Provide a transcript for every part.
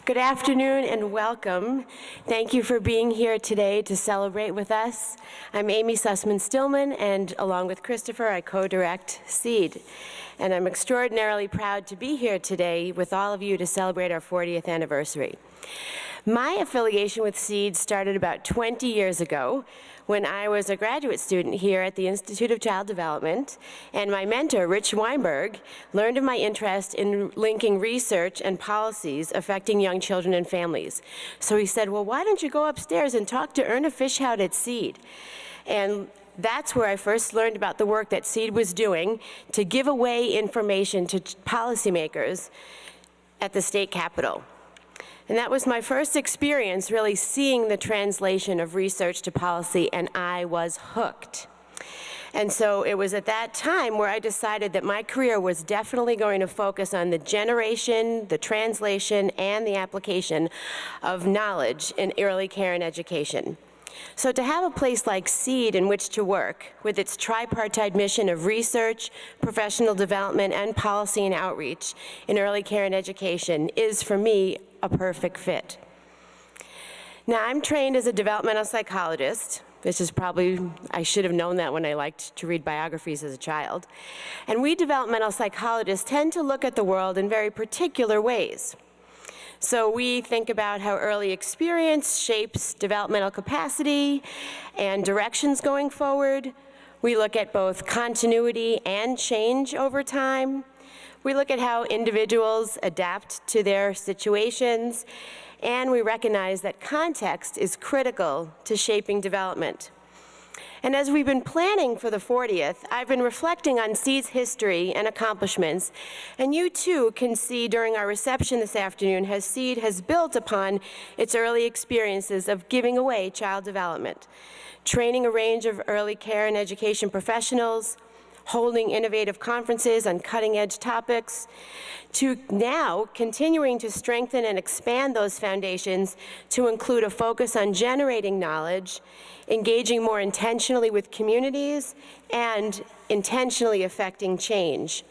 Good afternoon and welcome. Thank you for being here today to celebrate with us. I'm Amy Susman-Stillman, and along with Christopher, I co-direct CEED. And I'm extraordinarily proud to be here today with all of you to celebrate our 40th anniversary. My affiliation with CEED started about 20 years ago when I was a graduate student here at the Institute of Child Development, and my mentor, Rich Weinberg, learned of my interest in linking research and policies affecting young children and families. So he said, well, why don't you go upstairs and talk to Erna Fishhout at CEED? And that's where I first learned about the work that CEED was doing to give away information to policymakers at the state capitol. And that was my first experience really seeing the translation of research to policy, and I was hooked. And so it was at that time where I decided that my career was definitely going to focus on the generation, the translation, and the application of knowledge in early care and education. So to have a place like CEED in which to work, with its tripartite mission of research, professional development, and policy and outreach in early care and education is, for me, a perfect fit. Now, I'm trained as a developmental psychologist. This is probably, I should have known that when I liked to read biographies as a child. And we developmental psychologists tend to look at the world in very particular ways. So we think about how early experience shapes developmental capacity and directions going forward. We look at both continuity and change over time. We look at how individuals adapt to their situations, and we recognize that context is critical to shaping development. And as we've been planning for the 40th, I've been reflecting on CEED's history and accomplishments, and you too can see during our reception this afternoon how CEED has built upon its early experiences of giving away child development, training a range of early care and education professionals, holding innovative conferences on cutting-edge topics, to now continuing to strengthen and expand those foundations to include a focus on generating knowledge, engaging more intentionally with communities, and intentionally affecting change.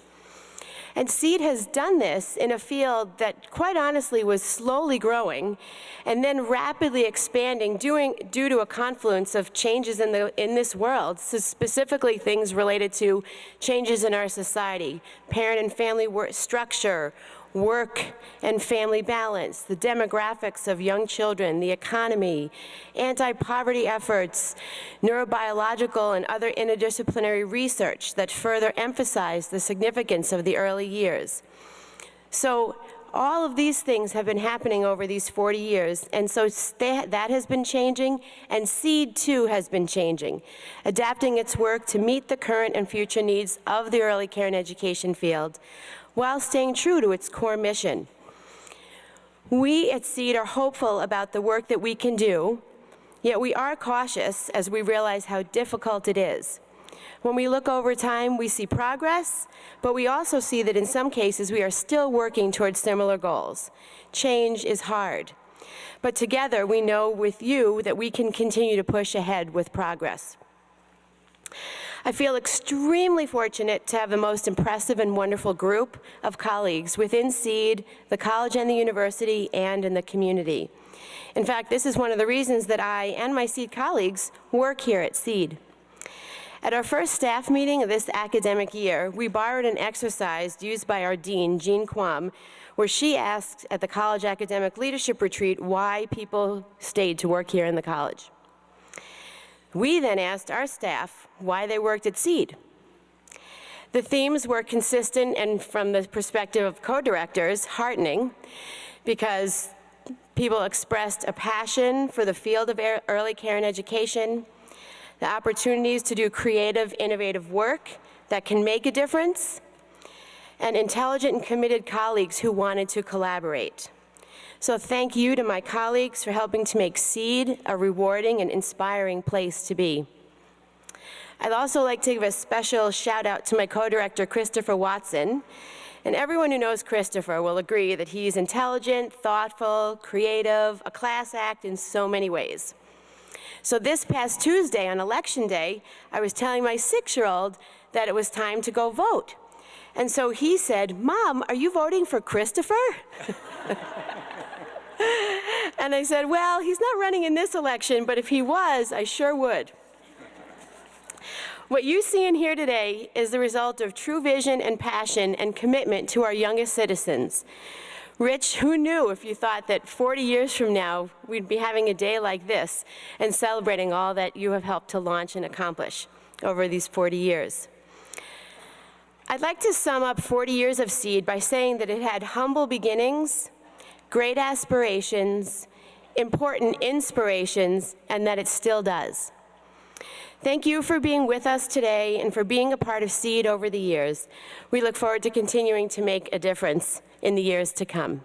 And CEED has done this in a field that, quite honestly, was slowly growing and then rapidly expanding due to a confluence of changes in this world, so specifically things related to changes in our society, parent and family structure, work and family balance, the demographics of young children, the economy, anti-poverty efforts, neurobiological and other interdisciplinary research that further emphasize the significance of the early years. So all of these things have been happening over these 40 years, and so that has been changing, and CEED too has been changing, adapting its work to meet the current and future needs of the early care and education field, while staying true to its core mission. We at CEED are hopeful about the work that we can do, yet we are cautious as we realize how difficult it is. When we look over time, we see progress, but we also see that in some cases we are still working towards similar goals. Change is hard, but together we know with you that we can continue to push ahead with progress. I feel extremely fortunate to have the most impressive and wonderful group of colleagues within CEED, the college and the university, and in the community. In fact, this is one of the reasons that I and my CEED colleagues work here at CEED. At our first staff meeting of this academic year, we borrowed an exercise used by our dean, Jean Quam, where she asked at the college academic leadership retreat why people stayed to work here in the college. We then asked our staff why they worked at CEED. The themes were consistent and, from the perspective of co-directors, heartening, because people expressed a passion for the field of early care and education, the opportunities to do creative, innovative work that can make a difference, and intelligent and committed colleagues who wanted to collaborate. So thank you to my colleagues for helping to make CEED a rewarding and inspiring place to be. I'd also like to give a special shout out to my co-director, Christopher Watson. And everyone who knows Christopher will agree that he's intelligent, thoughtful, creative, a class act in so many ways. So this past Tuesday on Election Day, I was telling my 6-year-old that it was time to go vote. And so he said, "Mom, are you voting for Christopher?" And I said, well, he's not running in this election, but if he was, I sure would. What you see in here today is the result of true vision and passion and commitment to our youngest citizens. Rich, who knew if you thought that 40 years from now we'd be having a day like this and celebrating all that you have helped to launch and accomplish over these 40 years? I'd like to sum up 40 years of CEED by saying that it had humble beginnings, great aspirations, important inspirations, and that it still does. Thank you for being with us today and for being a part of CEED over the years. We look forward to continuing to make a difference in the years to come.